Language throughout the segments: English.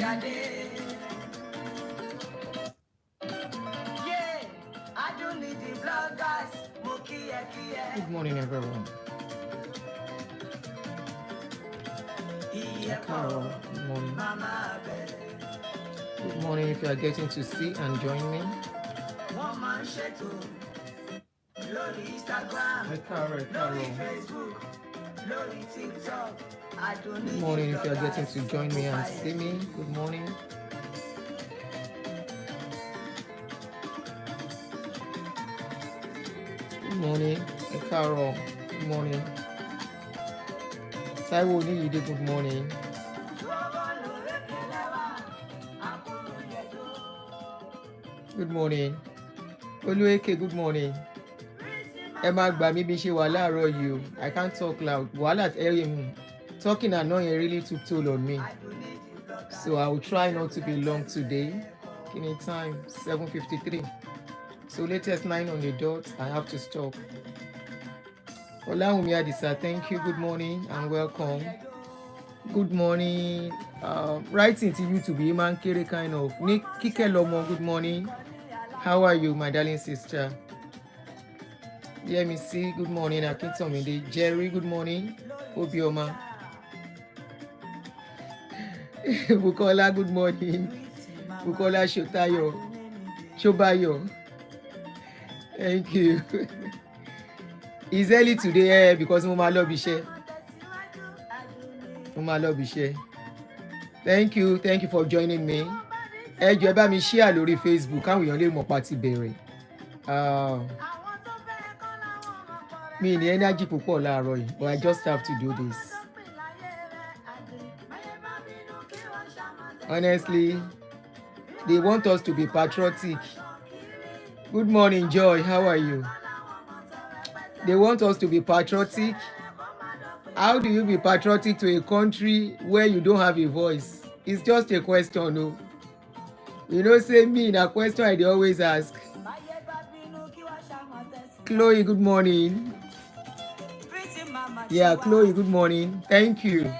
Good morning, everyone. Good morning. Good morning if you are getting to see and join me. Good morning if you are getting to join me and see me. Good morning. Good morning. Good morning. Taiwo Niyide, good morning. Good morning. Olueke, good morning. Emma Gbami bí ṣe wà láàárọ̀ yìí o. I can't talk loud. Wàhálà talking annoying really took toll on me. So I will try not to be long today. Any time, 7:53. So latest 9 on the dot, I have to stop. Olawumi Adisa, thank you. Good morning and welcome. Good morning. Writing to YouTube, Iman Kere kind of. Nick Kike Lomo, good morning. How are you, my darling sister? Let me see. Good morning, Akintomide. Jerry, good morning. Obioma. Bukola, good morning. Bukola Shotayo. Chobayo. Thank you. It's early today because Mama love share. Mama love share. Thank you for joining me. Ẹ jọ̀ọ́ ẹ bá mi share lórí Facebook káwọn èèyàn lè mọ̀ pa ti bẹ̀rẹ̀. Mi ní energy púpọ̀ láàárọ̀ yìí, but I just have to do this. Honestly, they want us to be patriotic. Good morning, Joy. How are you? They want us to be patriotic. How do you be patriotic to a country where you don't have a voice? It's just a question, no? You know, say me, a question I always ask. Chloe, good morning. Yeah, Chloe, good morning. Thank you.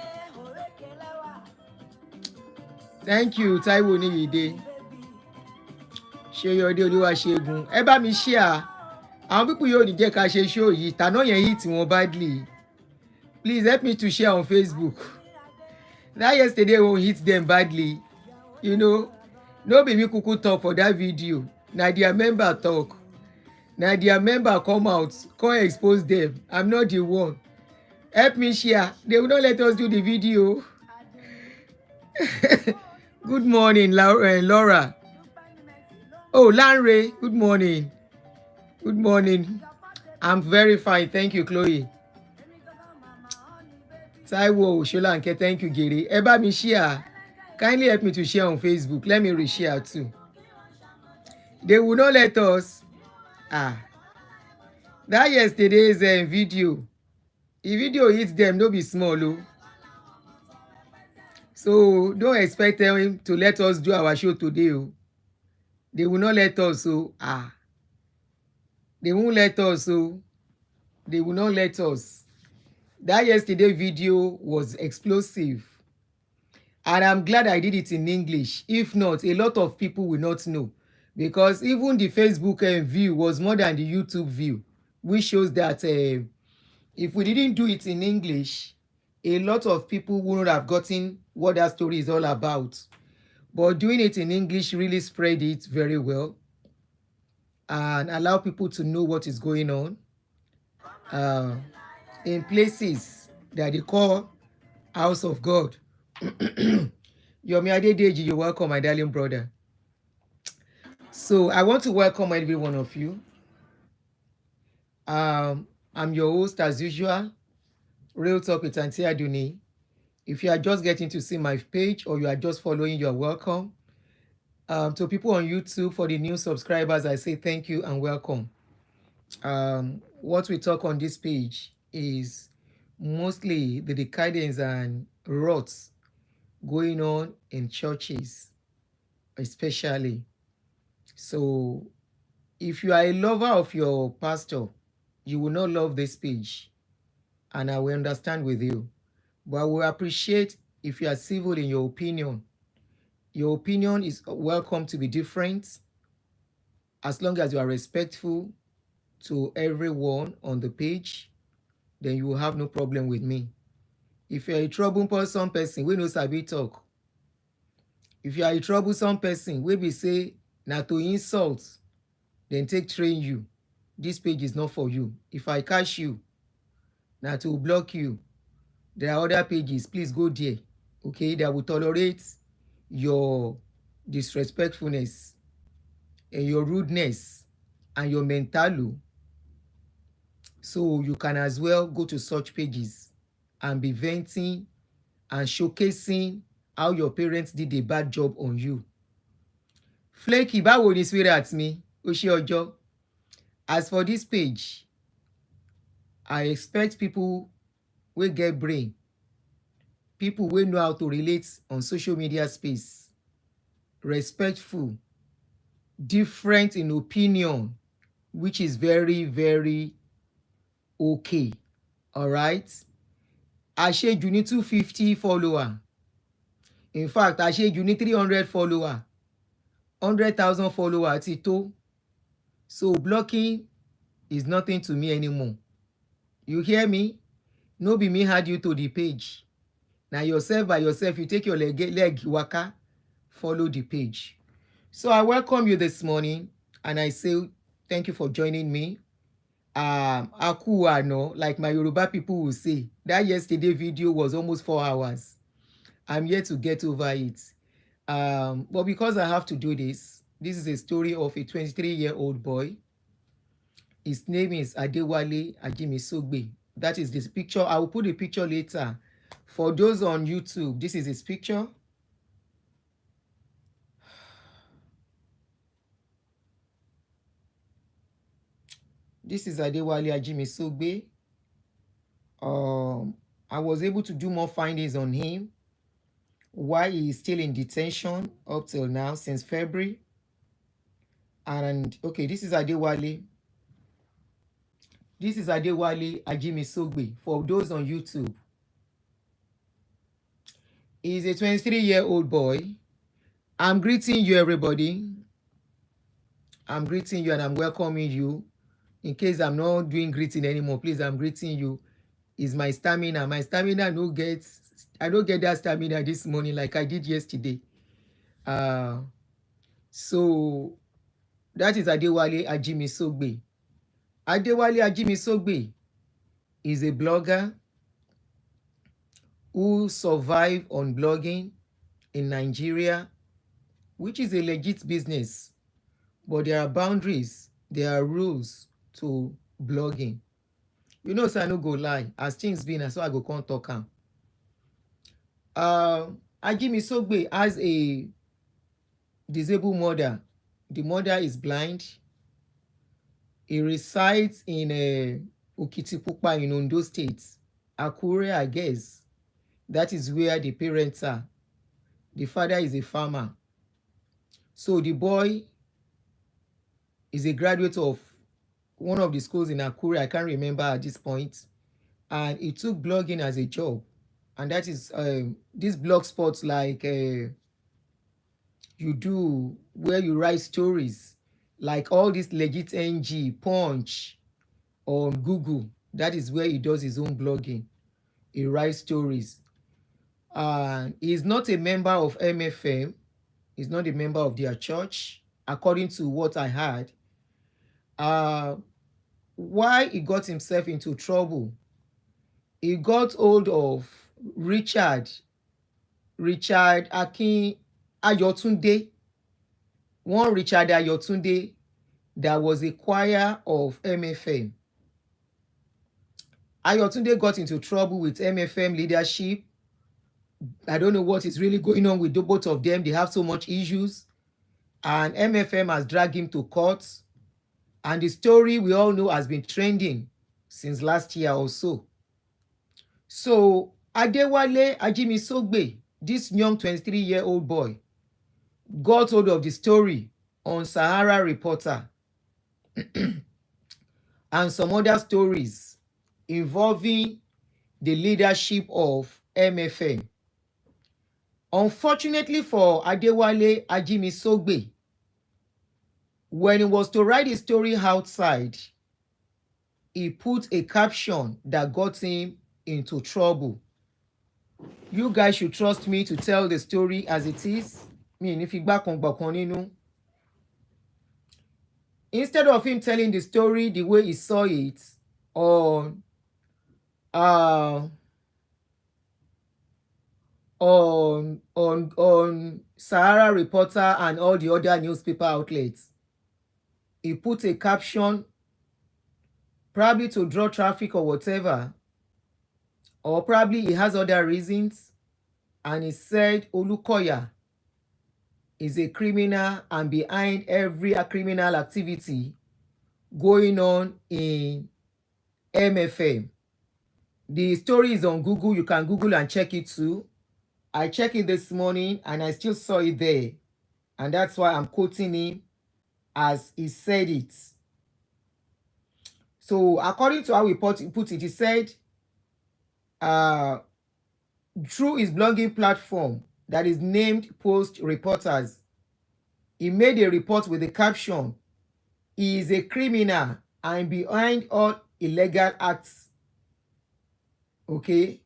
Thank you, Taiwo Niyide. Ṣeyọdé Olúwaṣẹ́gun. Ẹ bá mi share. Àwọn people yóò ní jẹ́ ká ṣe show yìí. Tàná yẹn hit wọn badly. Please help me to share on Facebook. That yesterday won't hit them badly. You know, no be me kuku talk for that video. Na their member talk. Na their member come out, come expose them. I'm not the one. Help me share. They will not let us do the video. Good morning, Laura. Oh, Lanre, good morning. Good morning. I'm very fine. Thank you, Chloe. Taiwo Sholanke, thank you, Giri. Ẹ bá mi share. Kindly help me to share on Facebook. Let me reshare too. They will not let us. That yesterday's video. The video hits them, no be small. Oh. So don't expect them to let us do our show today. Oh. They will not let us. Oh. They won't let us. Oh. They will not let us. That yesterday video was explosive. And I'm glad I did it in English. If not, a lot of people will not know. Because even the Facebook view was more than the YouTube view. Which shows that if we didn't do it in English, a lot of people wouldn't have gotten what that story is all about. But doing it in English really spread it very well. And allow people to know what is going on. In places that they call House of God. Yomi Adedeji, you're welcome, my darling brother. So I want to welcome every one of you. I'm your host as usual, Real Talk with Auntie Aduni. If you are just getting to see my page or you are just following, you're welcome. To people on YouTube, for the new subscribers, I say thank you and welcome. What we talk on this page is mostly the decadence and rots going on in churches, especially. So if you are a lover of your pastor, you will not love this page, and I will understand with you. But I will appreciate if you are civil in your opinion Your opinion is welcome to be different as long as you are respectful to everyone on the page, then you will have no problem with me. If you're a troublesome person, we no sabi talk. If you are a troublesome person, we be say na to insult, then take train you. This page is not for you. If I catch you, na to block you. There are other pages. Please go there. Okay, that will tolerate your disrespectfulness and your rudeness and your mentalo. So you can as well go to such pages and be venting and showcasing how your parents did a bad job on you. Flaky, báwo ni sweetheart mi? Ó ṣe ọjọ́. As for this page, I expect people wey get brain, people wey know how to relate on social media space, respectful, different in opinion, which is very, very okay. All right? Àṣejù ní 250 follower. In fact, àṣejù ní 300 follower. 100,000 follower ti tó. So blocking is nothing to me anymore. You hear me? No be me add you to the page. Now yourself by yourself, you take your leg waka, follow the page. So I welcome you this morning and I say thank you for joining me. Aku ano, like my Yoruba people will say, that yesterday video was almost 4 hours. I'm yet to get over it. But because I have to do this, this is a story of a 23-year-old boy. His name is Adewale Ajimisogbe. That is this picture. I will put the picture later. For those on YouTube, this is his picture. This is Adewale Ajimisogbe. I was able to do more findings on him. Why he is still in detention up till now, since February. And okay, this is Adewale. This is Adewale Ajimisogbe. For those on YouTube, he's a 23-year-old boy. I'm greeting you, everybody. I'm greeting you and I'm welcoming you. In case I'm not doing greeting anymore, please, I'm greeting you. Is my stamina. My stamina I don't get that stamina this morning like I did yesterday. So that is Adewale Ajimisogbe. Adewale Ajimisogbe is a blogger who survived on blogging in Nigeria, which is a legit business. But there are boundaries, there are rules to blogging. You know, so I no go lie. As things been, so I go come talk am. Ajimisogbe has a disabled mother. The mother is blind. He resides in Okitipupa in Ondo State. Akure, I guess. That is where the parents are. The father is a farmer. So the boy is a graduate of one of the schools in Akure. I can't remember at this point. And he took blogging as a job. And that is these blog spots like you do, where you write stories, like all this legit NG, Punch, on Google. That is where he does his own blogging. He writes stories. He's not a member of MFM. He's not a member of their church, according to what I heard. Why he got himself into trouble? He got hold of Richard Akin Ayotunde. One Richard Ayotunde that was a choir of MFM. Ayotunde got into trouble with MFM leadership. I don't know what is really going on with both of them. They have so much issues. And MFM has dragged him to court. And the story we all know has been trending since last year or so. So Adewale Ajimisogbe, this young 23-year-old boy, got hold of the story on Sahara Reporter and some other stories involving the leadership of MFM. Unfortunately for Adewale Ajimisogbe, when he was to write his story outside, he put a caption that got him into trouble. You guys should trust me to tell the story as it is. Instead of him telling the story the way he saw it on uh on Sahara Reporter and all the other newspaper outlets, he put a caption probably to draw traffic or whatever, or probably he has other reasons, and he said Olukoya is a criminal and behind every criminal activity going on in MFM. The story is on Google. You can Google and check it too. I checked it this morning and I still saw it there. And that's why I'm quoting him as he said it. So according to how he put it, he said, through his blogging platform that is named Post Reporters, he made a report with the caption, "He is a criminal and behind all illegal acts." Okay,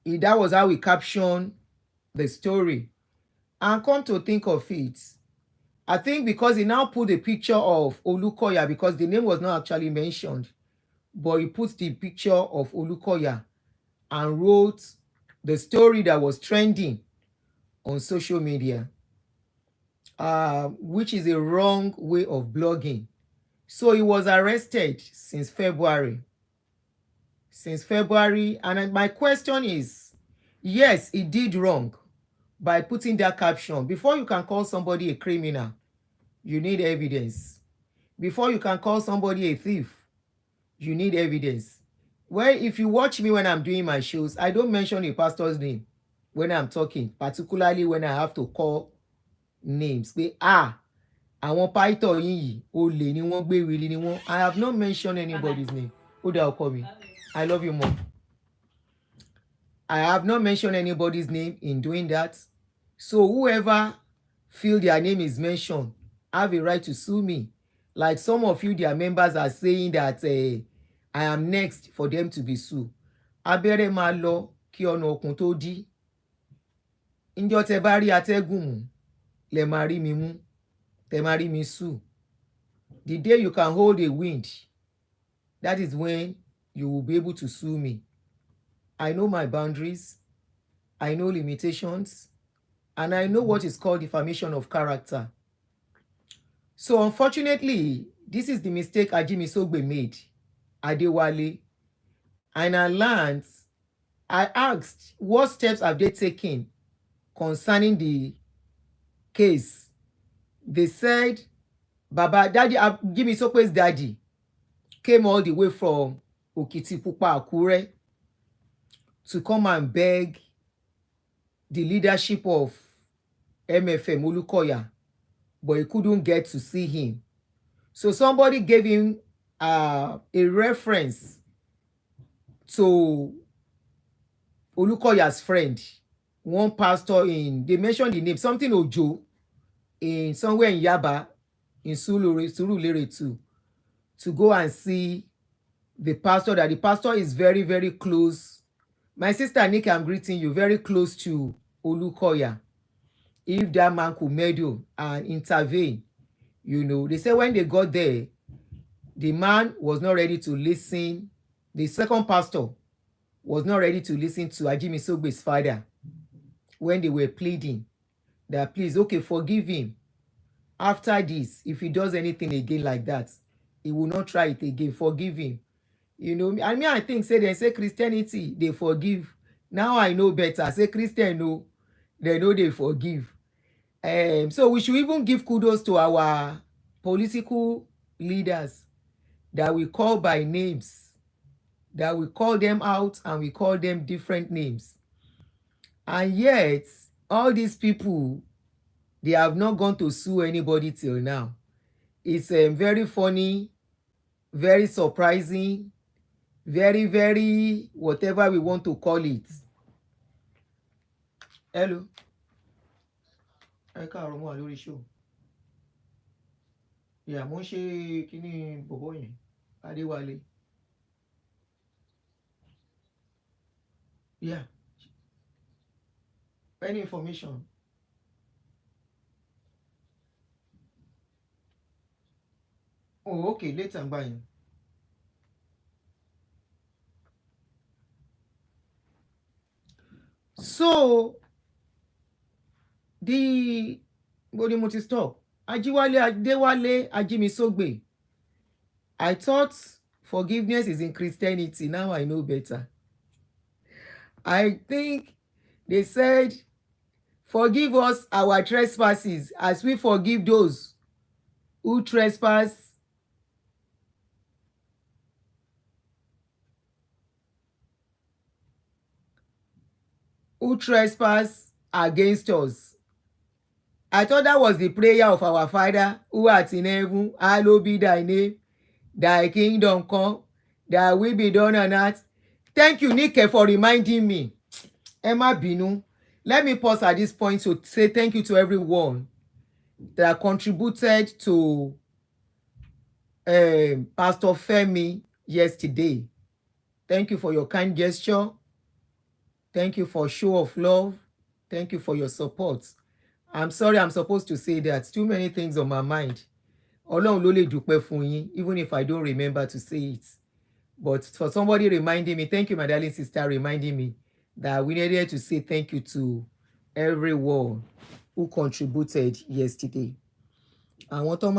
that was how he captioned the story. And come to think of it, I think because he now put a picture of Olukoya, because the name was not actually mentioned, but he put the picture of Olukoya and wrote the story that was trending on social media, which is a wrong way of blogging. So he was arrested since February. And my question is, yes, he did wrong by putting that caption. Before you can call somebody a criminal, you need evidence. Before you can call somebody a thief, you need evidence. Well, if you watch me when I'm doing my shows, I don't mention a pastor's name when I'm talking, particularly when I have to call names. Àwọn pásítọ̀ yìí olè ni wọ́n, gbéwìrì ni wọ́n. I have not mentioned anybody's name. Ó dá ọkọ mi. I love you, Mom. I have not mentioned anybody's name in doing that. So whoever feel their name is mentioned have a right to sue me. Like some of you, their members are saying that I am next for them to be sued. Abẹ́rẹ́ máa lọ kí ọ̀nà òkun tó dí. Ǹjọ́ tẹ́ bá rí atẹ́gùn mú, lẹ máa rí mi mú, tẹ́ máa rí mi sue. The day you can hold a wind, that is when you will be able to sue me. I know my boundaries, I know limitations, and I know what is called defamation of character. So unfortunately, this is the mistake Ajimisogbe made, Adewale. And I asked, what steps have they taken concerning the case? They said, Daddy Ajimisogbe's daddy came all the way from Okitipupa, Akure, to come and beg the leadership of MFM Olukoya, but he couldn't get to see him. So somebody gave him a reference to Olukoya's friend, one pastor they mentioned the name, something Ojo, in somewhere in Yaba, in Surulere too, to go and see the pastor, that the pastor is very, very close. My sister Nick, I'm greeting you, very close to Olukoya. If that man could meddle and intervene, they say when they got there, the man was not ready to listen. The second pastor was not ready to listen to Ajimisogbe's father when they were pleading that, please, okay, forgive him. After this, if he does anything again like that, he will not try it again. Forgive him. I think they say Christianity, they forgive. Now I know better. Say Christian, no, they know they forgive. So we should even give kudos to our political leaders that we call by names, that we call them out and we call them different names. And yet, all these people, they have not gone to sue anybody till now. It's very funny, very surprising, very, very, whatever we want to call it. Hello. ẹ káàárọ̀ mọ́ wa lórí show. Yeah, mo ń ṣe kíní bọ̀bọ̀ yẹn Adéwálé. Yeah. Any information? Oh, okay, later I'm buying. So the body multi stop. Adewale Ajimisogbe. I thought forgiveness is in Christianity. Now I know better. I think they said, forgive us our trespasses as we forgive those who trespass against us. I thought that was the prayer of our Father who art in heaven, hallowed be thy name, thy kingdom come, thy will be done on earth. Thank you, Nike, for reminding me. Emma Binu. Let me pause at this point to say thank you to everyone that contributed to Pastor Femi yesterday. Thank you for your kind gesture. Thank you for show of love. Thank you for your support. I'm sorry I'm supposed to say that. Too many things on my mind. Ọlọ́run ló lè dúpẹ́ fún yín, even if I don't remember to say it. But for somebody reminding me, thank you, my darling sister, reminding me that we needed to say thank you to everyone who contributed yesterday. Àwọn tó ń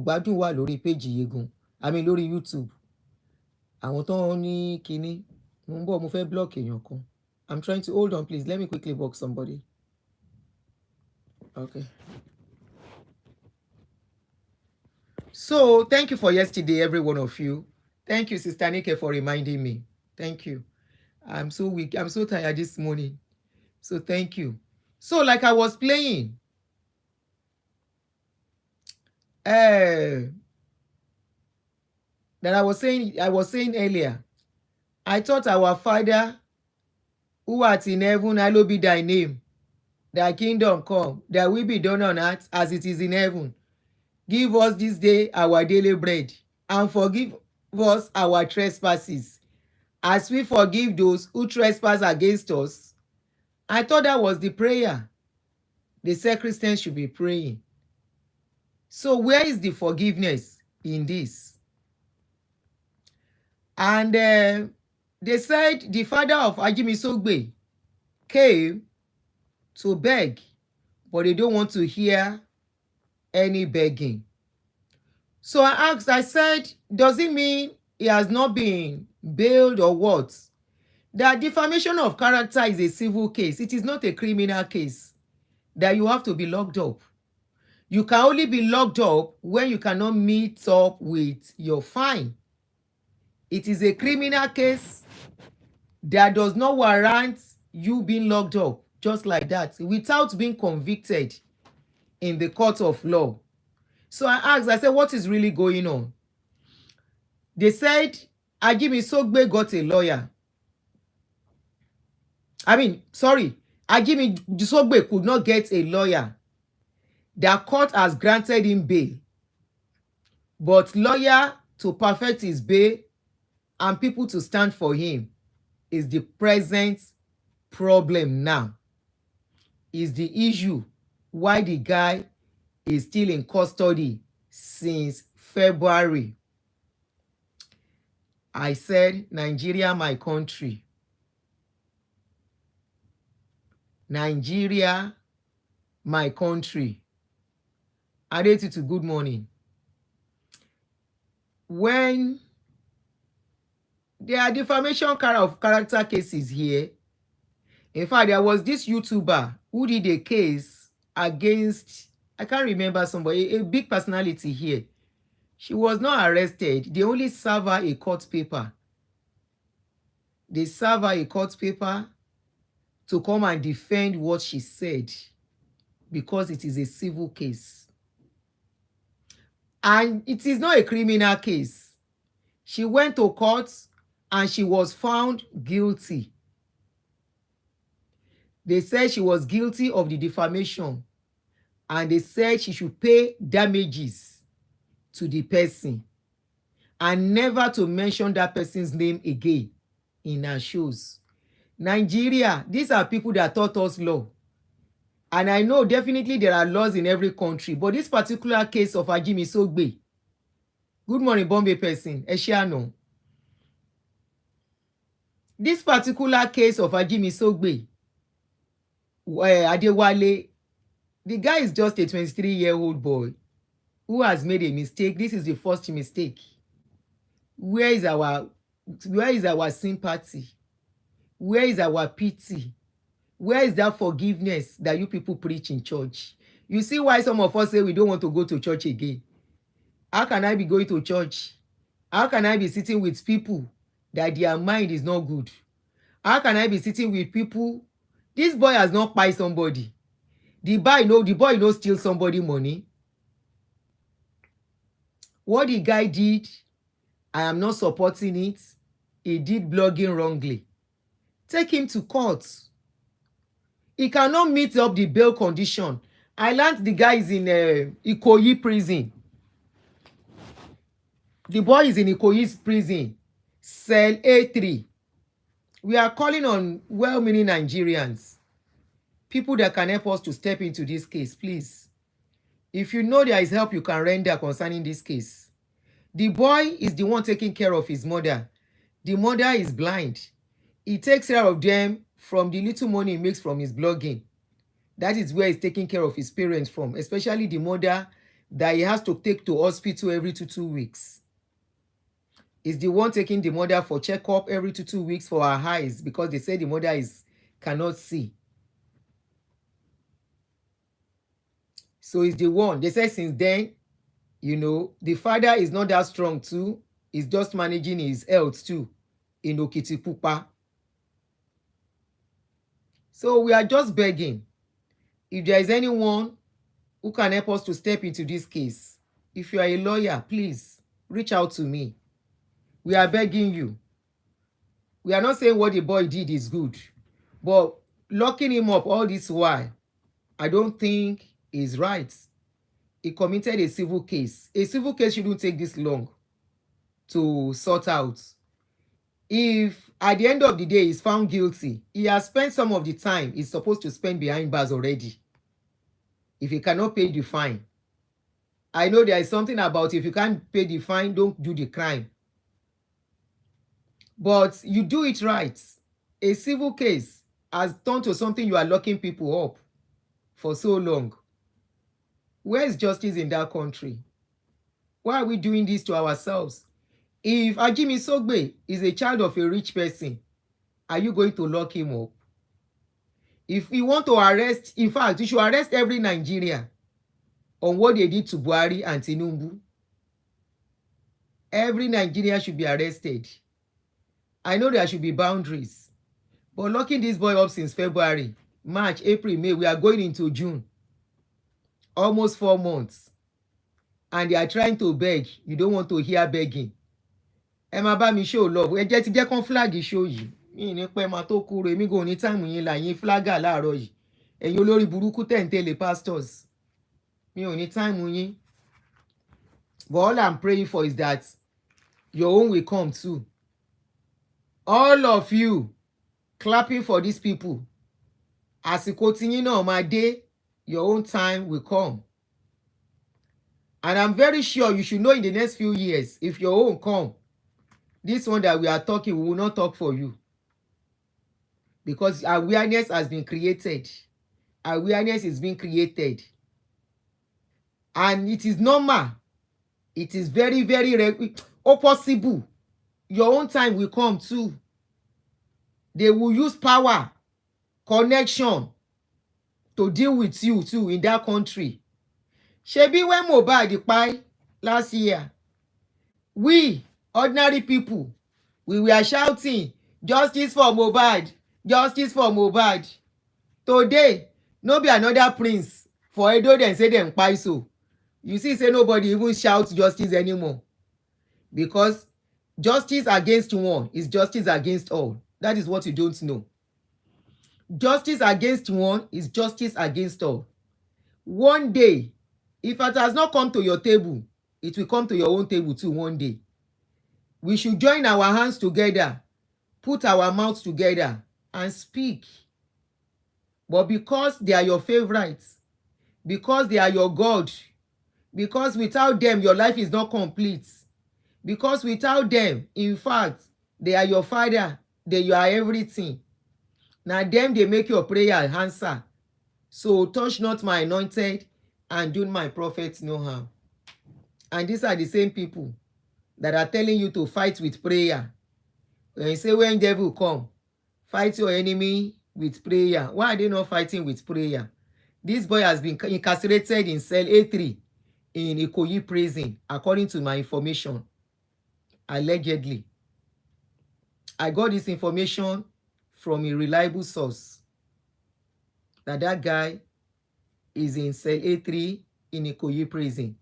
gbádùn wà lórí péjì yìí gan, I mean lórí YouTube. Àwọn tó ń ní kinní, mo ń bọ̀ mo fẹ́ block èèyàn kan. I'm trying to hold on, please. Let me quickly block somebody. Okay. So thank you for yesterday, every one of you. Thank you, Sister Nike, for reminding me. Thank you. I'm so weak. I'm so tired this morning. So thank you. So like I was playing, that I was saying earlier, I thought our Father who art in heaven, hallowed be thy name. Thy kingdom come, thy will be done on earth as it is in heaven. Give us this day our daily bread, and forgive us our trespasses, as we forgive those who trespass against us. I thought that was the prayer the sacristan should be praying. So where is the forgiveness in this? And they said the father of Ajimisogbe came to beg, but they don't want to hear any begging. So I asked, I said, does it mean he has not been bailed or what? That defamation of character is a civil case. It is not a criminal case that you have to be locked up. You can only be locked up when you cannot meet up with your fine. It is a criminal case that does not warrant you being locked up just like that without being convicted in the court of law. So I asked, I said, what is really going on? They said Ajimisogbe got a lawyer. Ajimisogbe could not get a lawyer. The court has granted him bail. But lawyer to perfect his bail and people to stand for him is the present problem now. Is the issue why the guy is still in custody since February. I said, Nigeria, my country. Nigeria, my country. Adetutu, good morning. When there are defamation of character cases here, in fact, there was this YouTuber who did a case against, I can't remember somebody, a big personality here. She was not arrested. They only serve her a court paper. They serve her a court paper to come and defend what she said because it is a civil case. And it is not a criminal case. She went to court and she was found guilty. They said she was guilty of the defamation, and they said she should pay damages to the person and never to mention that person's name again in her shows. Nigeria, these are people that taught us law. And I know definitely there are laws in every country, but this particular case of Ajimisogbe, good morning, Bombay person, Eshiano. This particular case of Ajimisogbe, Adewale, the guy is just a 23-year-old boy who has made a mistake. This is the first mistake. Where is our sympathy? Where is our pity? Where is that forgiveness that you people preach in church? You see why some of us say we don't want to go to church again. How can I be going to church? How can I be sitting with people that their mind is not good? How can I be sitting with people? This boy has not buy somebody. The boy no steal somebody money. What the guy did, I am not supporting it. He did blogging wrongly. Take him to court. He cannot meet up the bail condition. I learned the guy is in Ikoyi prison. The boy is in Ikoyi prison. Cell A3. We are calling on well-meaning Nigerians, people that can help us to step into this case, please. If you know there is help you can render concerning this case. The boy is the one taking care of his mother. The mother is blind. He takes care of them from the little money he makes from his blogging. That is where he's taking care of his parents from, especially the mother that he has to take to hospital every two weeks. He's the one taking the mother for checkup every two weeks for her eyes, because they say the mother cannot see. So he's the one. They say since then, the father is not that strong too. He's just managing his health too in Okitipupa. So we are just begging, if there is anyone who can help us to step into this case, if you are a lawyer, please reach out to me. We are begging you. We are not saying what the boy did is good, but locking him up all this while, I don't think is right. He committed a civil case. A civil case shouldn't take this long to sort out. If at the end of the day he's found guilty, he has spent some of the time he's supposed to spend behind bars already. If he cannot pay the fine, I know there is something about if you can't pay the fine, don't do the crime. But you do it right. A civil case has turned to something you are locking people up for so long. Where is justice in that country? Why are we doing this to ourselves? If Ajimisogbe is a child of a rich person, are you going to lock him up? If we want to arrest, in fact, you should arrest every Nigerian on what they did to Buhari and Tinubu. Every Nigerian should be arrested. I know there should be boundaries, but locking this boy up since February, March, April, May, we are going into June. Almost 4 months. And they are trying to beg. You don't want to hear begging. Ẹ máa bá mi show love. Ẹ jẹ́ ti jẹ́ kán flag show yìí. Yìí ní pẹ́ máa tó kúrò. Èmi kò ní time yín là yín flagger láàárọ̀ yìí. Ẹ̀yin olórí burúkú tẹ̀ ń tẹ̀lé pastors. Mi ò ní time yín. But all I'm praying for is that your own will come too. All of you clapping for these people. Àsìkò tí yín náà máa dé, your own time will come. And I'm very sure you should know in the next few years, if your own come, this one that we are talking, we will not talk for you. Because awareness has been created. Awareness is being created. And it is normal. It is very, very possible. Your own time will come too. They will use power, connection to deal with you too in that country. Shebi when Mohbad kpai last year, we ordinary people, we were shouting, justice for Mohbad, justice for Mohbad. Today, no be another prince for Edo dem say dem kpai so. You see say nobody even shouts justice anymore. Because justice against one is justice against all. That is what you don't know. Justice against one is justice against all. One day, if it has not come to your table, it will come to your own table too one day. We should join our hands together, put our mouths together, and speak. But because they are your favorites, because they are your God, because without them, your life is not complete, because without them, in fact, they are your father, they are everything. Now them, they make your prayer answer. So touch not my anointed and do my prophets no harm. And these are the same people that are telling you to fight with prayer. When you say when devil come, fight your enemy with prayer. Why are they not fighting with prayer? This boy has been incarcerated in cell A3 in Ikoyi prison, according to my information. Allegedly. I got this information from a reliable source that guy is in cell A3 in Ikoyi prison.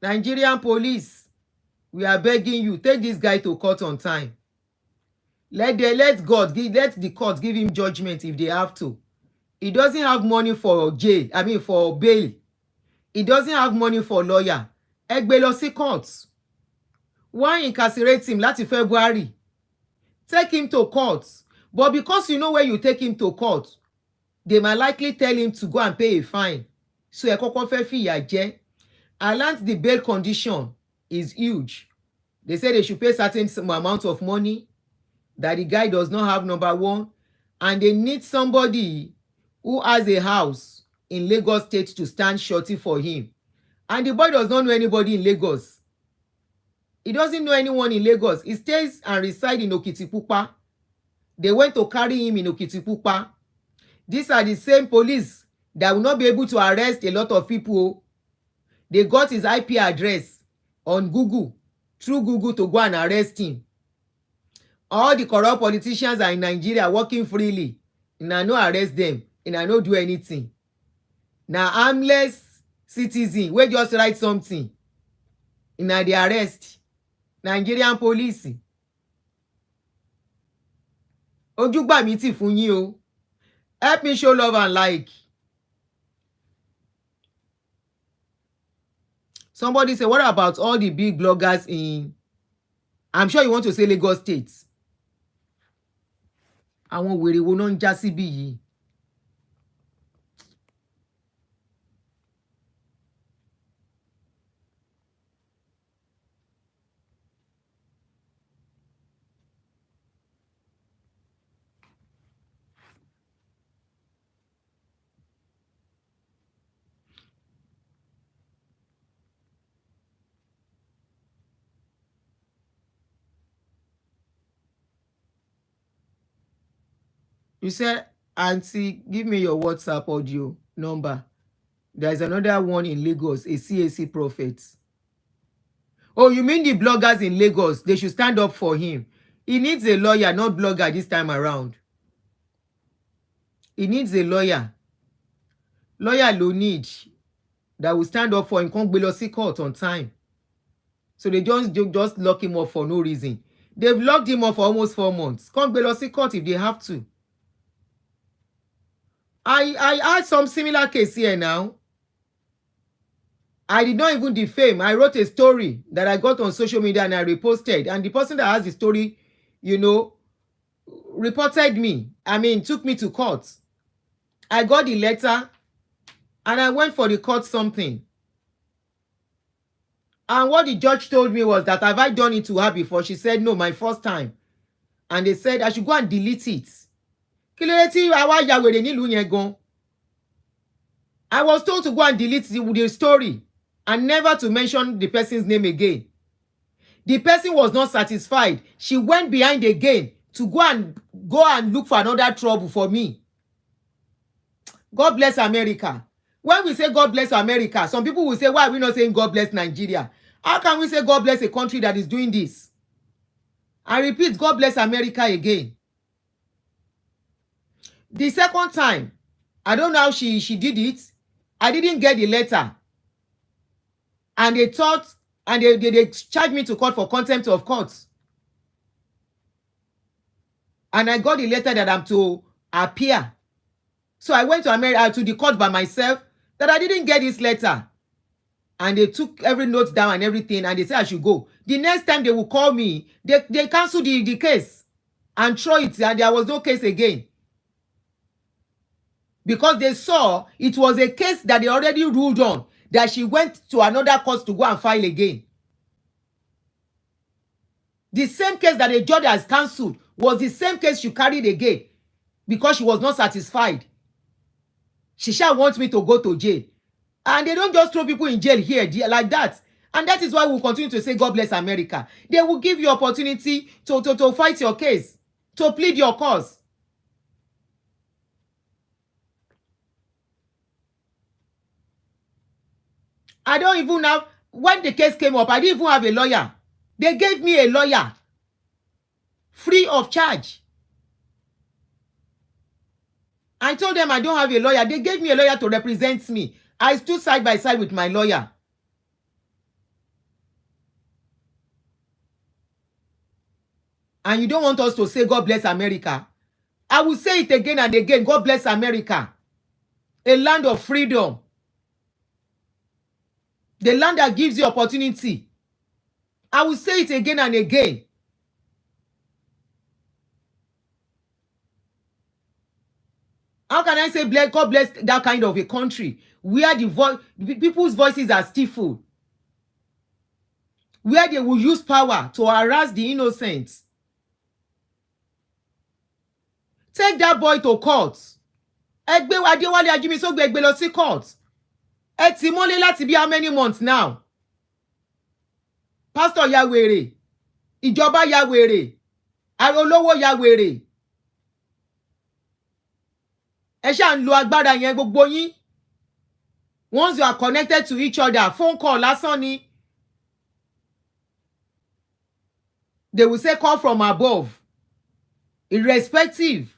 Nigerian police, we are begging you, take this guy to court on time. Let the court give him judgment if they have to. He doesn't have money for for bail. He doesn't have money for lawyer. Ẹ gbé lọ sí court. Why incarcerate him láti February? Take him to court. But because you know where you take him to court, they might likely tell him to go and pay a fine. So ẹ kọ́kọ́ fẹ́ fìyà jẹ. And once the bail condition is huge. They say they should pay certain amount of money that the guy does not have, number one. And they need somebody who has a house in Lagos State to stand shorty for him. And the boy does not know anybody in Lagos. He doesn't know anyone in Lagos. He stays and resides in Okitipupa. They went to carry him in Okitipupa. These are the same police that will not be able to arrest a lot of people. They got his IP address on Google, through Google, to go and arrest him. All the corrupt politicians are in Nigeria working freely. And I no arrest them. And I no do anything. Now harmless citizen, we just write something. And the arrest. Nigerian police. Ojúgbà mi tì fún yín o. Help me show love and like. Somebody say, what about all the big bloggers in... I'm sure you want to say Lagos State. Àwọn wèrè wo náà ń já síbí yìí. You said, Auntie, give me your WhatsApp audio number. There's another one in Lagos, a CAC prophet. Oh, you mean the bloggers in Lagos? They should stand up for him. He needs a lawyer, not blogger this time around. He needs a lawyer. Lawyer ló need that will stand up for him. Kàn gbé lọ sí court on time. So they just lock him up for no reason. They've locked him up for almost 4 months. Kàn gbé lọ sí court if they have to. I had some similar case here now. I did not even defame. I wrote a story that I got on social media and I reposted. And the person that has the story, reported me. Took me to court. I got the letter and I went for the court something. And what the judge told me was that, have I done it to her before? She said, no, my first time. And they said I should go and delete it. I was told to go and delete the story and never to mention the person's name again. The person was not satisfied. She went behind again to go and look for another trouble for me. God bless America. When we say God bless America, some people will say, why are we not saying God bless Nigeria? How can we say God bless a country that is doing this? I repeat, God bless America again. The second time, I don't know how she did it. I didn't get the letter. And they thought, and they charged me to court for contempt of court. And I got the letter that I'm to appear So I went to America to the court by myself that I didn't get this letter. And they took every note down and everything, and they said I should go. The next time they will call me, they canceled the case and throw it, and there was no case again. Because they saw it was a case that they already ruled on, that she went to another court to go and file again. The same case that the judge has cancelled was the same case she carried again because she was not satisfied. She shall want me to go to jail. And they don't just throw people in jail here like that. And that is why we'll continue to say, God bless America. They will give you opportunity to fight your case, to plead your cause. I don't even have, when the case came up, I didn't even have a lawyer. They gave me a lawyer, free of charge. I told them I don't have a lawyer. They gave me a lawyer to represent me. I stood side by side with my lawyer. And you don't want us to say, God bless America. I will say it again and again. God bless America. A land of freedom. The land that gives you opportunity. I will say it again and again. How can I say God bless that kind of a country where the people's voices are stifled, where they will use power to harass the innocent? Take that boy to court. Adewale Ajimisogbe ẹ gbé lọ sí court. Ẹ tì mọ́lé láti bí how many months now? Pastor ya wèrè, ìjọba ya wèrè, olówó ya wèrè. Ẹ ṣáà ń lo agbára yẹn gbogbo yín. Once you are connected to each other, phone call lásán ni. They will say call from above. Irrespective.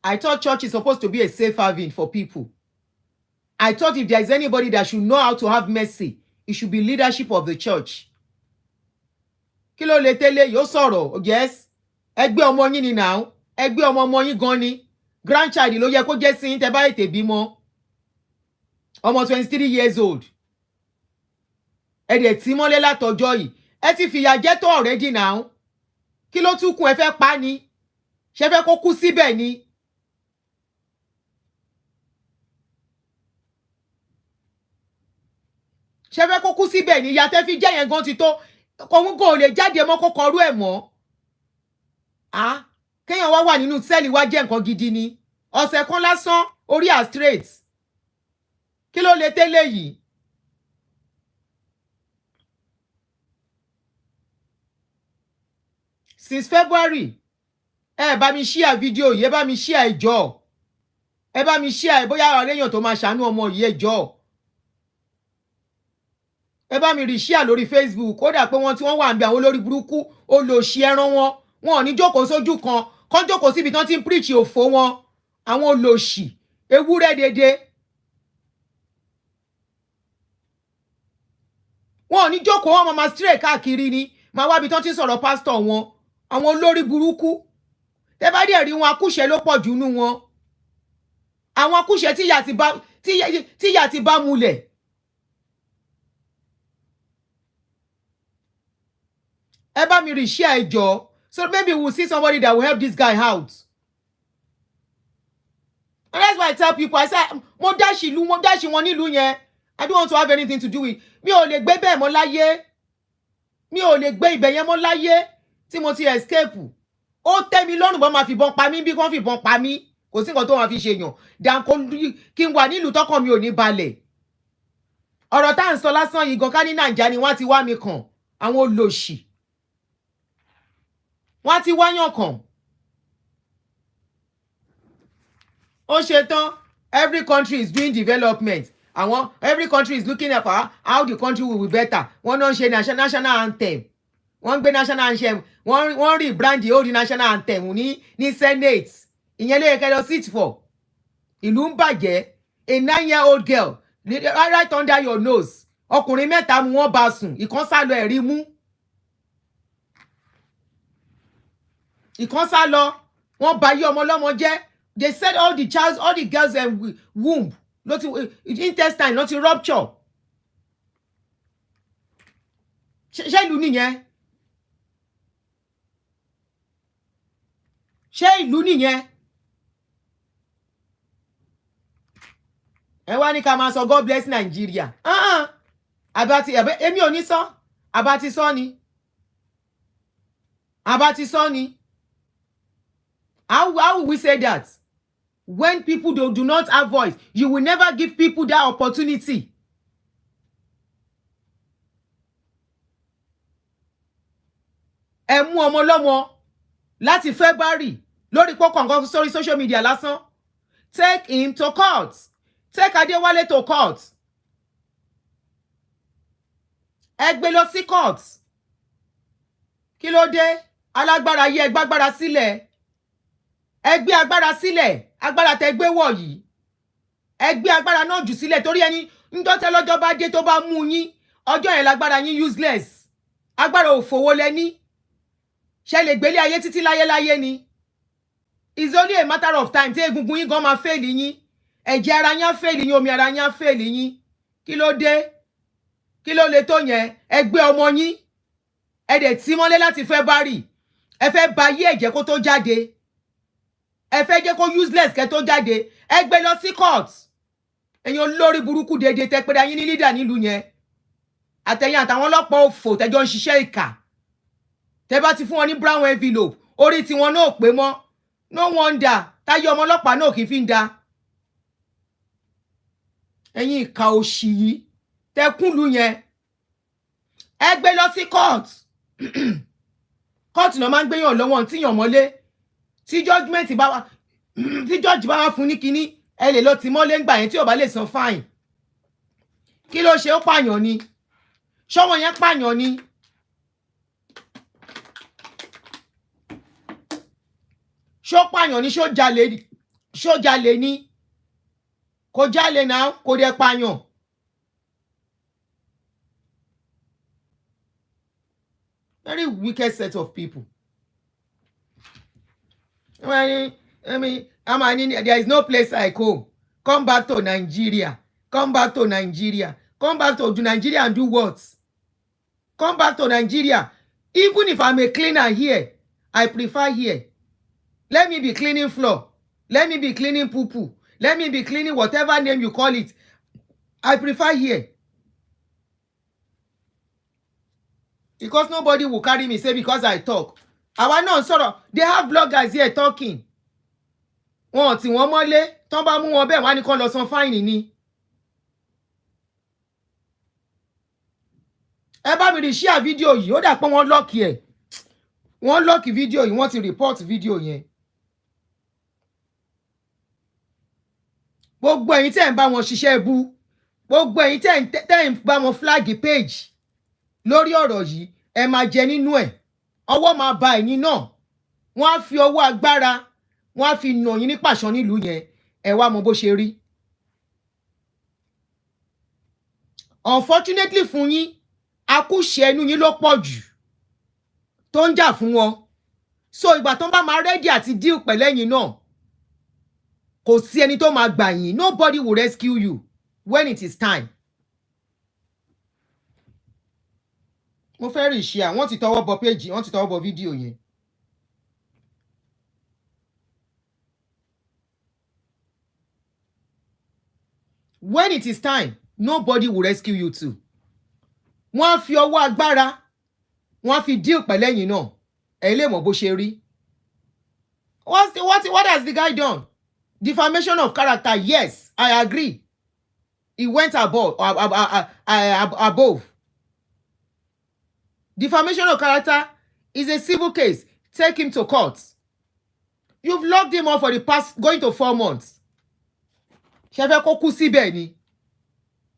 I thought church is supposed to be a safe haven for people. I thought if there is anybody that should know how to have mercy, it should be leadership of the church. Kí ló lè tẹ́lẹ̀ yóò sọ̀rọ̀, yes. Ẹgbẹ́ ọmọ yín ni now. Ẹgbẹ́ ọmọ yín gan ni. Grandchild ló yẹ kó jẹ́ sí tẹ́ bá ètè bímọ. Ọmọ 23 years old. Ẹ dẹ̀ tí mọ́lé látọjọ́ yìí. Ẹ ti fìyà jẹ tó already now. Kí ló tún kù ẹ fẹ́ pa ni? Ṣé fẹ́ kó kú síbẹ̀ ni? Ṣé fẹ́ kó kú síbẹ̀ ni? Ìyà tẹ́ fi jẹ yẹn gan ti tó. Òun kò lè jáde mọ́ kó kọrú ẹ̀ mọ́. Kéèyàn wá wà nínú sẹ́ẹ̀lì wá jẹ́ nǹkan gidi ni. Ọ̀sẹ̀ kan lásán orí à straight. Kí ló lè tẹ́lẹ̀ yìí? Since February, ẹ bá mi share video yìí, ẹ bá mi share ẹjọ́. Ẹ bá mi share bóyá ọ̀rẹ́ èèyàn tó máa ṣàánú ọmọ yìí ẹjọ́. Ẹ bá mi reshare lórí Facebook. Kódà pé wọ́n tí wọ́n wà ń bẹ àwọn olórí burúkú olóṣì ẹran wọn. Wọn ò ní jókòó sójú kan. Kán jókòó síbi tán ti ń preach òfò wọn. Àwọn olóṣì ewúrẹ́ dédé. Wọn ò ní jókòó wọn máa stray káàkiri ni. Máa wá bí tán ti ń sọ̀rọ̀ pastor wọn. Àwọn olórí burúkú. Tẹ́ bá dẹ̀ rí wọn akúṣẹ̀ ló pọ̀ jù nú wọn. Àwọn akúṣẹ̀ tíyà ti bá mulẹ̀. Ẹ bá mi reshare ẹjọ́. So maybe we'll see somebody that will help this guy out. And that's why I tell people, I say, mo dashi wọn nílùú yẹn. I don't want to have anything to do with. Mi ò lè gbé bẹ́ẹ̀ mọ́ láyé. Mi ò lè gbé ibẹ̀ yẹn mọ́ láyé tí mo ti escape. Ó tẹ́ mi lọ́rùn bọ́n máa fìbọn pa mí bí wọ́n fìbọn pa mí. Kò sí nǹkan tó máa fi ṣe yàn. Dànkó kí n wà nílùú tọ́kàn mi ò ní balẹ̀. Ọ̀rọ̀ tá à ń sọ lásán yìí gan ká ní Nàìjíríà ni wọ́n ti wá mi kàn. Àwọn olóṣì. Wọ́n ti wáyàn kàn. Ó ṣe tán. Every country is doing development. Every country is looking at how the country will be better. Wọ́n náà ṣe national anthem. Wọ́n gbé national anthem. Wọ́n rebrand the old national anthem ní Senate. Ìyẹn ló yẹ kẹ́ lọ sit for. Ìlú ń bàjẹ́. A 9-year-old girl right under your nose. Ọkùnrin mẹ́ta mú wọn bá sùn, ìkan sá lọ ẹ̀rí mú. Ìkan sá lọ, wọ́n bà yí ọmọ lọ́mọ jẹ́. They said all the girls womb, intestine ló ti rupture. Ṣé ìlú nìyẹn? Ṣé ìlú nìyẹn? Ẹ wá ní ká máa sọ God bless Nigeria. Àbátí èmi ò ní sọ. Àbátí sọ ni. Àbátí sọ ni. How will we say that? When people do not have voice, you will never give people that opportunity. Ẹ mú ọmọ lọ́mọ láti February lórí pọ́kàn sórí social media lásán. Take him to court. Take Adewale to court. Ẹ gbé lọ sí court. Kí ló dé? Alágbára yẹ gbágbára sílẹ̀. Ẹ gbé agbára sílẹ̀. Agbára tẹ́ gbé wọ̀ yìí. Ẹ gbé agbára náà jù sílẹ̀ torí ẹni ńjọ́ tẹ́ lọ́jọ́ bá dé tó bá mú yín. Ọjọ́ yẹn lágbára yín useless. Agbára òfòwò lẹ́ni. Ṣé lè gbélé ayé títí láyé ni. It's only a matter of time tí egungun yín gan máa fail yín. Ẹ̀jẹ̀ ara yín á fail yín, omi ara yín á fail yín. Kí ló dé? Kí ló lè tó yẹn? Ẹ gbé ọmọ yín. Ẹ dẹ̀ tì mọ́lé láti February. Ẹ fẹ́ bà ayé ẹ̀jẹ̀ kó tó jáde. Ẹ fẹ́ jẹ́ kó useless kẹ́ tó jáde. Ẹ gbé lọ sí court. Ẹ̀yin olórí burúkú dédé tẹ́ pé yín ní leader nílùú yẹn. Àtẹ̀yìn àtàwọn ọlọ́pàá òfò tẹ́jọ́ ń ṣiṣẹ́ ìkà. Tẹ́ bá ti fún wọn ní brown envelope, orí tí wọn náà pé mọ́. No wonder táyé ọmọ ọlọ́pàá náà kì í fi ń da. Ẹ̀yin ìkà òṣì yìí tẹ́ kúnlù yẹn. Ẹ gbé lọ sí court. Court náà máa ń gbéyàn lọ́wọ́ tíyàn mọ́lé. Tí judgment bá wá, tí judge bá wá fún ní kíní, ẹ lè lọ tì mọ́lé ńgbà yẹn tí ò bá lè san fine. Kí ló ṣe ó pààyàn ni? Ṣọ́mọ yẹn pààyàn ni? Ṣó pààyàn ni? Ṣó jalè ni? Kò jalè náà, kò dẹ̀ pààyàn. Very wicked set of people. There is no place like home. Come back to Nigeria. Come back to Nigeria. Come back to Nigeria and do what? Come back to Nigeria. Even if I'm a cleaner here, I prefer here. Let me be cleaning floor. Let me be cleaning poo-poo. Let me be cleaning whatever name you call it. I prefer here. Because nobody will carry me, say because I talk. Àwa náà sọ̀rọ̀. They have bloggers here talking. Wọ́n tí wọ́n mọ́lé, tán bá mú wọn bẹ́ẹ̀ wá ní kán lọ san fáìnì ni. Ẹ bá mi rí share fídíò yìí, ó dà pé wọ́n lọ́ọ̀kì ẹ̀. Wọ́n lọ́ọ̀kì fídíò yìí, wọ́n ti report fídíò yẹn. Gbogbo ẹ̀yin tẹ́ ń bá wọn ṣiṣẹ́ bú. Gbogbo ẹ̀yin tẹ́ ń bá wọn flag page lórí ọ̀rọ̀ yìí, ẹ máa jẹ nínú ẹ̀. Ọwọ́ máa ba ẹ̀yin náà. Wọ́n á fi ọwọ́ agbára, wọ́n á fi nà yín ní pàṣán nílùú yẹn. Ẹ wá mọ bó ṣe rí. Unfortunately fún yín, akúṣe ẹnu yín ló pọ̀ jù tó ń jà fún wọn. So ìgbà tó ń bá máa ready àti deal pẹ̀lẹ́yìn náà, kò sí ẹni tó máa gbà yín. Nobody will rescue you when it is time. Mo fẹ́ rí share, wọ́n ti tọwọ́ bọ page, wọ́n ti tọwọ́ bọ fídíò yẹn. When it is time, nobody will rescue you too. Wọ́n á fi ọwọ́ agbára, wọ́n á fi deal pẹ̀lẹ́yìn náà. Ẹ lè mọ̀ bó ṣe rí. What has the guy done? Defamation of character, yes, I agree. He went above. Defamation of character is a civil case. Take him to court. You've locked him up for the past going to 4 months. Ṣé fẹ́ kó kú síbẹ̀ ni?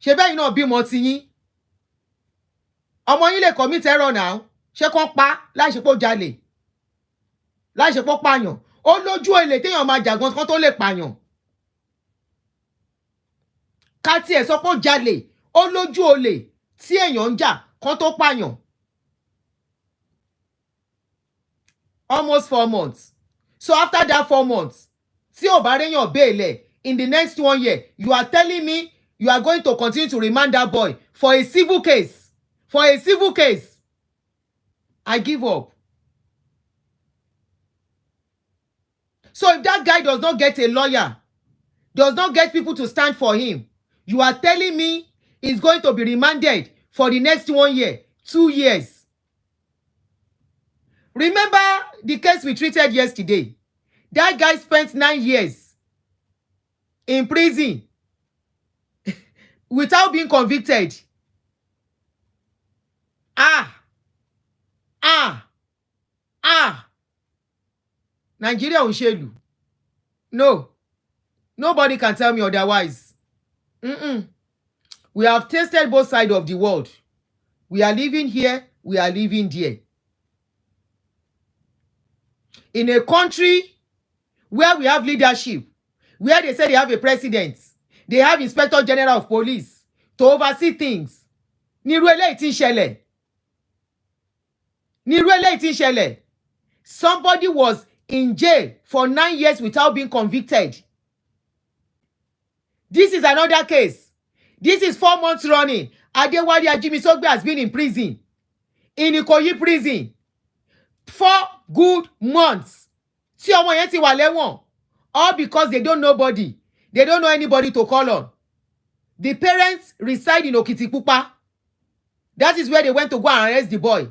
Ṣé bẹ́ẹ̀ náà bímọ ti yín? Ọmọ yín lè commit error now. Ṣé kán pa láì ṣe pé ó jalè? Láì ṣe pé ó pààyàn. Ó lójú èlé téèyàn máa jà gan kan tó lè pààyàn. ká tiẹ̀ sọ pé ó jalè ó lójú olè tí èèyàn ń jà kán tó pààyàn. Almost 4 months. So after that 4 months, tí ò bá réyàn béèlẹ̀ in the next 1 year, you are telling me you are going to continue to remand that boy for a civil case. For a civil case. I give up. So if that guy does not get a lawyer, does not get people to stand for him, you are telling me he's going to be remanded for the next 1 year, 2 years. Remember the case we treated yesterday? That guy spent 9 years in prison without being convicted. Nigeria òṣèlú. No. Nobody can tell me otherwise. We have tasted both sides of the world. We are living here, we are living there. In a country where we have leadership, where they say they have a president, they have inspector general of police to oversee things. Nírú eléyìí tí ń ṣẹlẹ̀. Nírú eléyìí tí ń ṣẹlẹ̀. Somebody was in jail for 9 years without being convicted. This is another case. This is 4 months running. Adewale Ajimisogbe has been in prison. In Ikoyi prison. 4 good months. Tí ọmọ yẹn ti wà lẹ́wọ̀n. All because they don't know nobody. They don't know anybody to call on. The parents reside in Okitipupa. That is where they went to go and arrest the boy.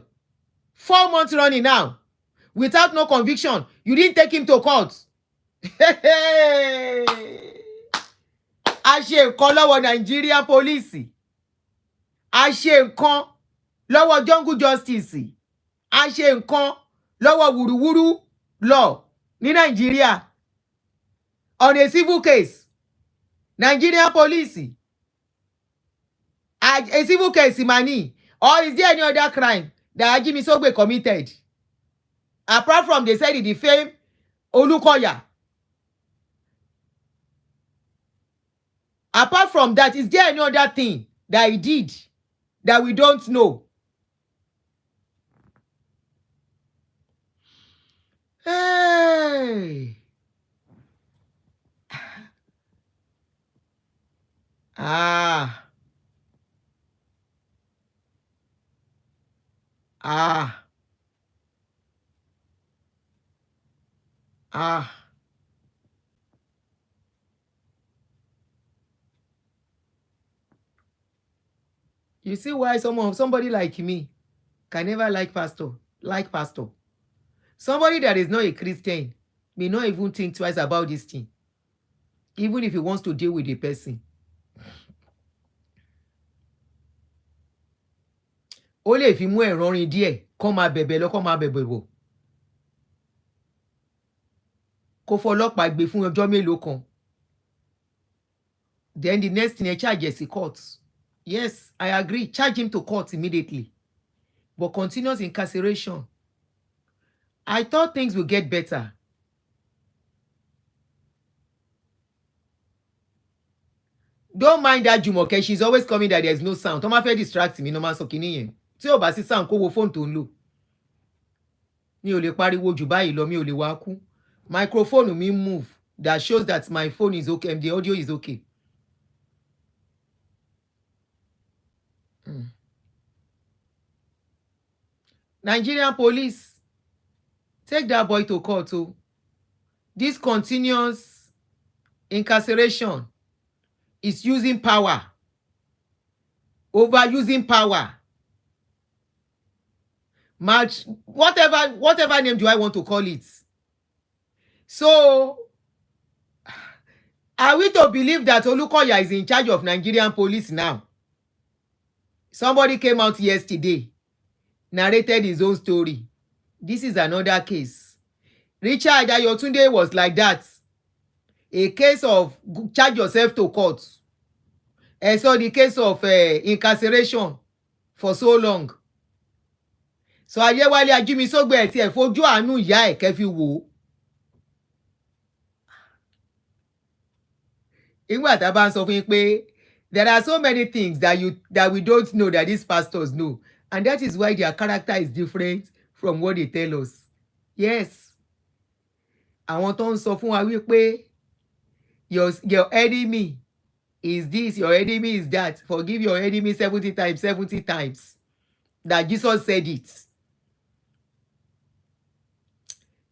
4 months running now. Without no conviction. You didn't take him to court. A ṣe nǹkan lọ́wọ́ Nigeria police. A ṣe nǹkan lọ́wọ́ jungle justice. A ṣe nǹkan lọ́wọ́ wùrúwúrú law ní Nigeria. On a civil case. Nigeria police. A civil case money. Or is there any other crime that Ajimisogbe committed? Apart from they said he defamed Olukoya. Apart from that, is there any other thing that he did that we don't know? Hey. You see why somebody like me can never like pastor. Somebody that is not a Christian may not even think twice about this thing. Even if he wants to deal with the person. Ó lè fi mú ẹ̀rọ rin díẹ̀ kó máa bẹ̀bẹ̀ lọ kó máa bẹ̀bẹ̀ bọ̀. Kó fọlọ́pàá gbé fún ọjọ́ mélòó kan. Then the next thing, charge is court. Yes, I agree. Charge him to court immediately. But continuous incarceration. I thought things would get better. Don't mind that Jumoke. She's always coming that there's no sound. Toma fẹ́ distract me. No man so kini yen. Tí ó bá sí sound kó wo phone tó ń lò. Mi ò lè pariwo jù báyìí lọ, mi ò lè wá kú. Microphone mi move. That shows that my phone is okay and the audio is okay. Nigerian police, take that boy to court too. This continuous incarceration is using power, overusing power, match, whatever name do I want to call it. So, are we to believe that Olukoya is in charge of Nigerian police now? Somebody came out yesterday, narrated his own story. This is another case. Richard Ayotunde was like that. A case of charge yourself to court. And so the case of incarceration for so long. So Adewale Ajimisogbe ti ẹ fojú àánú ìyá ẹ̀ kẹ́ fi wò. Ìgbà tá bá ń sọ fún yín pé There are so many things that we don't know that these pastors know, and that is why their character is different from what they tell us. Yes, àwọn tó ń sọ fún wa wípé your enemy is this, your enemy is that. Forgive your enemy 70 times, 70 times. That Jesus said it.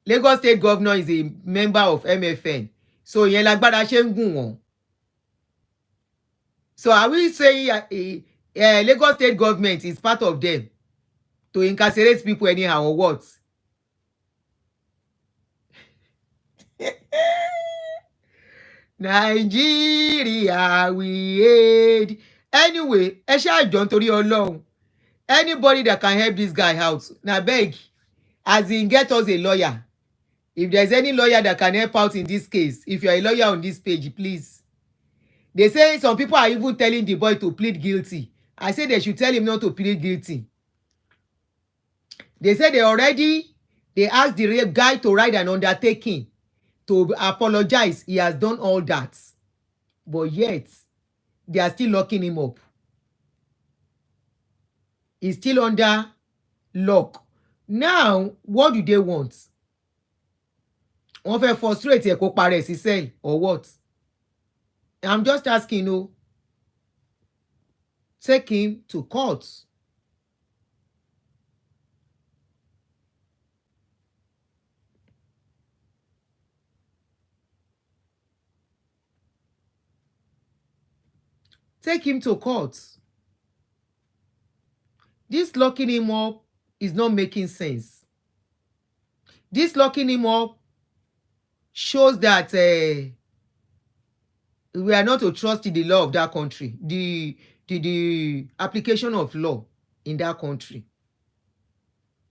Lagos State Governor is a member of MFN. So ìyẹn lágbára ṣe ń gùn wọ́n. So are we saying Lagos State government is part of them to incarcerate people anyhow or what? Nigeria we aid. Anyway, ẹ ṣáà jọ̀ọ́ nítorí Ọlọ́run. Anybody that can help this guy out, na beg, as in get us a lawyer. If there's any lawyer that can help out in this case, if you're a lawyer on this page, please. They say some people are even telling the boy to plead guilty. I say they should tell him not to plead guilty. They say they asked the guy to write an undertaking to apologize. He has done all that. But yet, they are still locking him up. He's still under lock. Now, what do they want? Wọ́n fẹ́ frustrate ẹ̀ kó parẹ́ sí cell or what? I'm just asking you. Take him to court. Take him to court. This locking him up is not making sense. This locking him up shows that we are not to trust in the law of that country, the application of law in that country.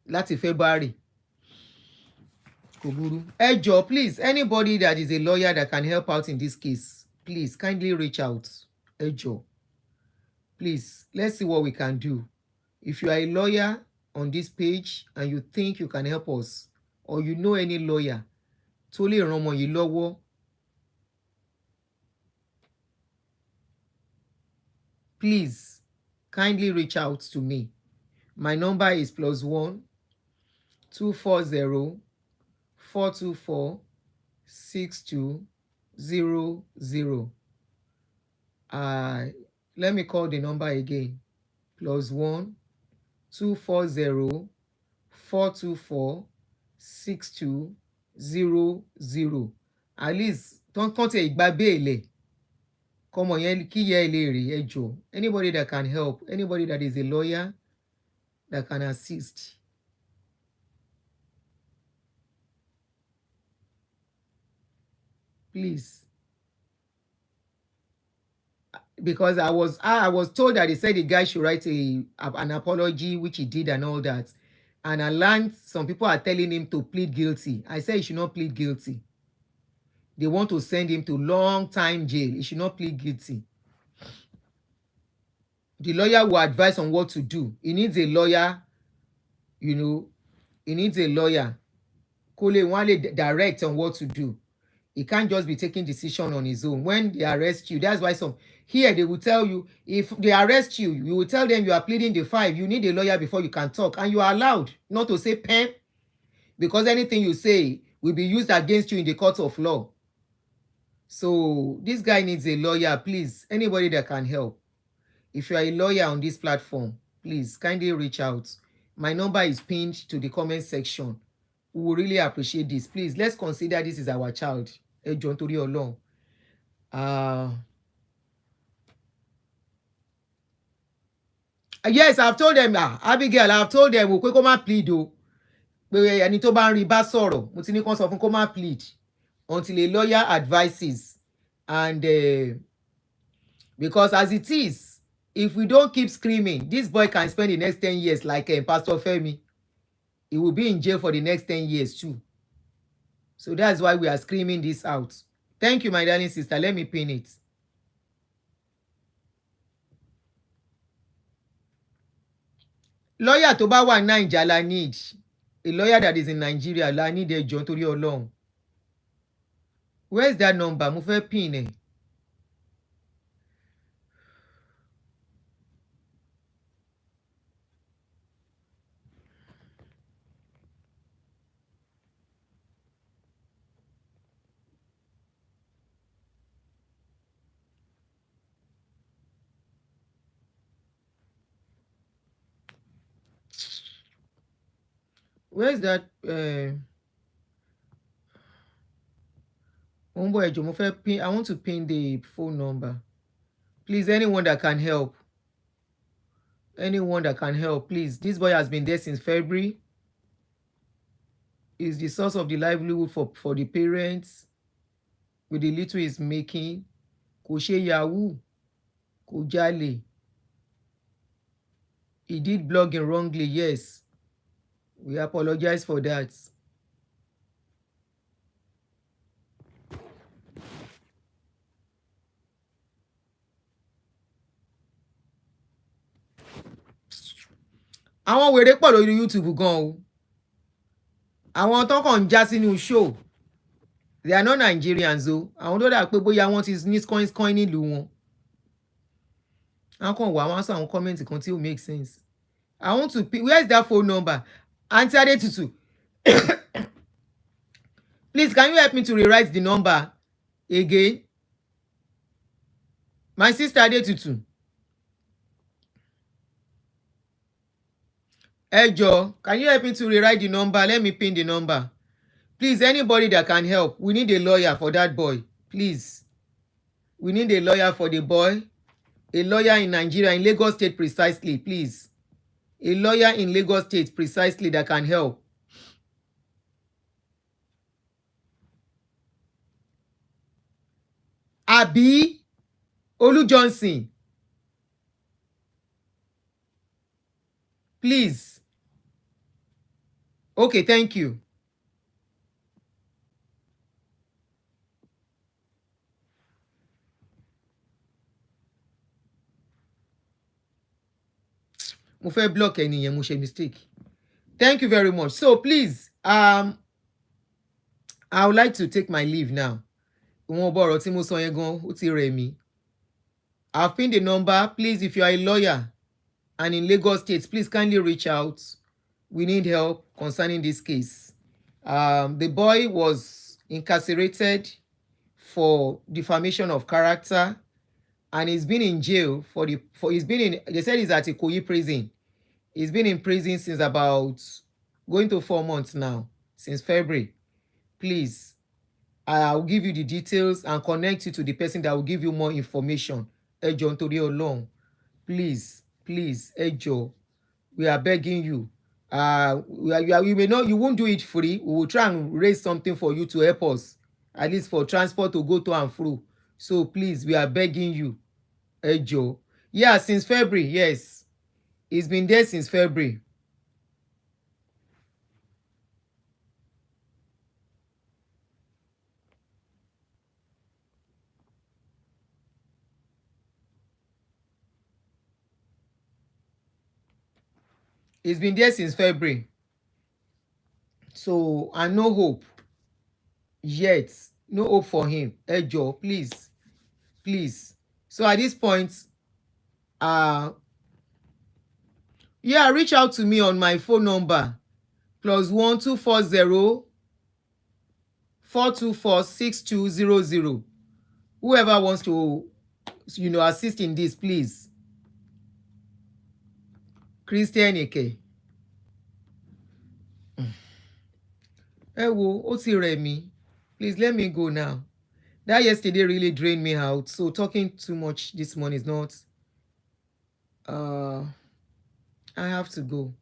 Láti February. Kò burú. Ẹ jọ̀ọ́, please, anybody that is a lawyer that can help out in this case, please kindly reach out. Ẹ jọ̀ọ́. Please, let's see what we can do. If you are a lawyer on this page and you think you can help us, or you know any lawyer tó lè ràn ọmọ yìí lọ́wọ́, please kindly reach out to me. My number is +1 240 424 6200. Let me call the number again. +1 240 424 6200. At least don't tẹ ìgbà béèlè. Come on, anybody that can help, anybody that is a lawyer that can assist. Please. Because I was told that they said the guy should write an apology, which he did and all that. And I learned some people are telling him to plead guilty. I said he should not plead guilty. They want to send him to long time jail. He should not plead guilty. The lawyer will advise on what to do. He needs a lawyer, he needs a lawyer. Kole wale direct on what to do. He can't just be taking decision on his own. When they arrest you, that's why here they will tell you, if they arrest you, you will tell them you are pleading the 5. You need a lawyer before you can talk. And you are allowed not to say pen, because anything you say will be used against you in the court of law. So this guy needs a lawyer, please. Anybody that can help. If you are a lawyer on this platform, please kindly reach out. My number is pinned to the comment section. We will really appreciate this. Please, let's consider this is our child. Ẹ jọ̀ọ́ nítorí Ọlọ́run. Yes, I've told them, Abigail, I've told them, pé kó má plead o. Pé ẹni tó bá ń rí bá sọ̀rọ̀, mo ti ní kó sọ fún kó má plead until a lawyer advises. And because as it is, if we don't keep screaming, this boy can spend the next 10 years like Pastor Femi. He will be in jail for the next 10 years too. So that's why we are screaming this out. Thank you, my darling sister. Let me pin it. Lawyer tó bá wà ní Naija la need. A lawyer that is in Nigeria la need ẹ jọ̀ọ́ nítorí Ọlọ́run. Where's that number? Mo fẹ́ pin ẹ. Where's that? I want to pin the phone number. Please, anyone that can help. Anyone that can help, please. This boy has been there since February. Is the source of the livelihood for the parents with the little he's making. Kò ṣe yahoo, kò jalè. He did blogging wrongly, yes. We apologize for that. Àwọn wèrè pọ̀ lórí YouTube gan o. Àwọn tó kàn ń já sínú show. They are not Nigerians o. Àwọn tó dà pé bóyá wọ́n ti ní coin nílùú wọn. Àwọn kan wà wọ́n sọ àwọn comment kan tí ó make sense. I want to pick. Where is that phone number? Auntie Adetutu. Please, can you help me to rewrite the number again? My sister Adetutu. Ejo, can you help me to rewrite the number? Let me pin the number. Please, anybody that can help. We need a lawyer for that boy. Please. We need a lawyer for the boy. A lawyer in Nigeria, in Lagos State precisely, please. A lawyer in Lagos State precisely that can help. Abi Olu Johnson. Please. Okay, thank you. Mo fẹ́ block ẹnìyẹn, mo ṣe mistake. Thank you very much. So please, I would like to take my leave now. Wọ́n bọ̀ ọ̀rọ̀ tí mo sọ yẹn gan, ó ti rẹ̀ mí. I've pinned the number. Please, if you are a lawyer and in Lagos State, please kindly reach out. We need help concerning this case. The boy was incarcerated for defamation of character, and he's been in jail they said he's at Ikoyi prison. He's been in prison since about going to 4 months now, since February. Please, I'll give you the details and connect you to the person that will give you more information. Ẹ jọ̀ọ́ nítorí Ọlọ́run. Please, ẹ jọ̀ọ́. We are begging you. You won't do it free. We will try and raise something for you to help us, at least for transport to go to and fro. So please, we are begging you. Ẹ jọ̀ọ́. Yeah, since February, yes. He's been there since February. He's been there since February. So, and no hope yet. No hope for him. Ẹ jọ̀ọ́, please. So at this point, yeah, reach out to me on my phone number. +1 240 424 6200. Whoever wants to, assist in this, please. Christian Eke. Ẹ wo, ó ti rẹ̀ mí. Please let me go now. That yesterday really drained me out. So talking too much this morning is not. I have to go.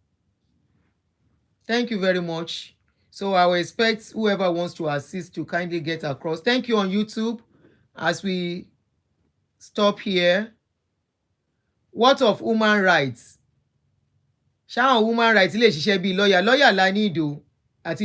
Thank you very much. So I will expect whoever wants to assist to kindly get across. Thank you on YouTube. As we stop here. What of human rights? Ṣáwọn human rights lè ṣiṣẹ́ bí lawyer la ní ìdò àti